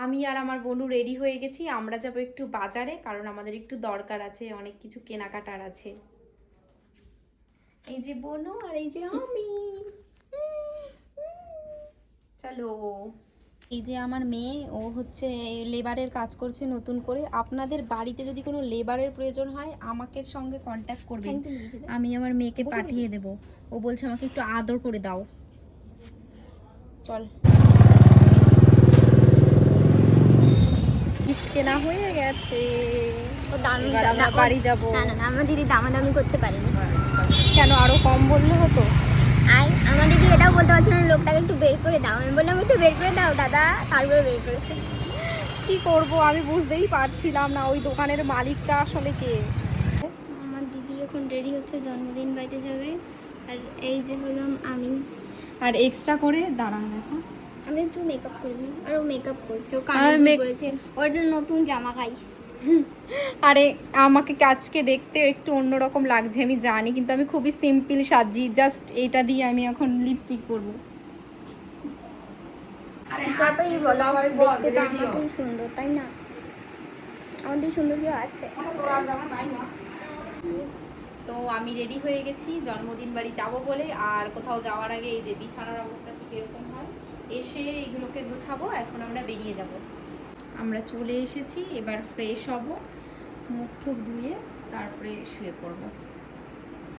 আমি আর আমার বোনু রেডি হয়ে গেছি, আমরা যাবো একটু বাজারে, কারণ আমাদের একটু দরকার আছে, অনেক কিছু কেনাকাটার আছে। এই যে বোনু আর এই যে আমি, চলো। এই যে আমার মেয়ে, ও হচ্ছে লেবারের কাজ করছে নতুন করে। আপনাদের বাড়িতে যদি কোনো লেবারের প্রয়োজন হয় আমাকে সঙ্গে কন্ট্যাক্ট করবেন, আমি আমার মেয়েকে পাঠিয়ে দেব। ও বলছে আমাকে একটু আদর করে দাও। চল, গিফট কেনা হয়ে গেছে, এবার আমরা বাড়ি যাবো। না না না, আমার দিদি দামাদামি করতে পারেনি। কেন, আরো কম বললে হতো। আর আমার দিদি এটাও বলতে পারছিল না লোকটাকে একটু বের করে দাও। আমি বললাম একটু বের করে দাও দাদা, তারপরে বের করেছে। কি করব আমি বুঝতেই পারছিলাম না ওই দোকানের মালিকটা আসলে কে। আমার দিদি এখন রেডি হচ্ছে, জন্মদিন বাড়িতে যাবে। আর এই যে হলাম আমি। আর এক্সট্রা করে দাঁড়ান দেখো, আমি একটু মেকআপ করে নিই, আর ও মেকআপ করছে, ও কানে করেছে, ওর নতুন জামা গাইস। আরে আমাকে আজকে দেখতে একটু অন্যরকম লাগছে আমি জানি, কিন্তু আমি খুবই সিম্পল সাজি, জাস্ট এটা দিয়ে আমি এখন লিপস্টিক করব। যতই বলো দেখতে তো আমাকেই সুন্দর, তাই না? আমাদের সুন্দর কেউ আছে? তো আমি রেডি হয়ে গেছি জন্মদিন বাড়ি যাব বলে। আর কোথাও যাওয়ার আগে এই যে বিছানার অবস্থা ঠিক এরকম হয়, এসে এগুলোকে গুছাবো। এখন আমরা বেরিয়ে যাব। আমরা চলে এসেছি, এবার ফ্রেশ হব, মুখ টুক ধুয়ে তারপরে শুয়ে পড়বো।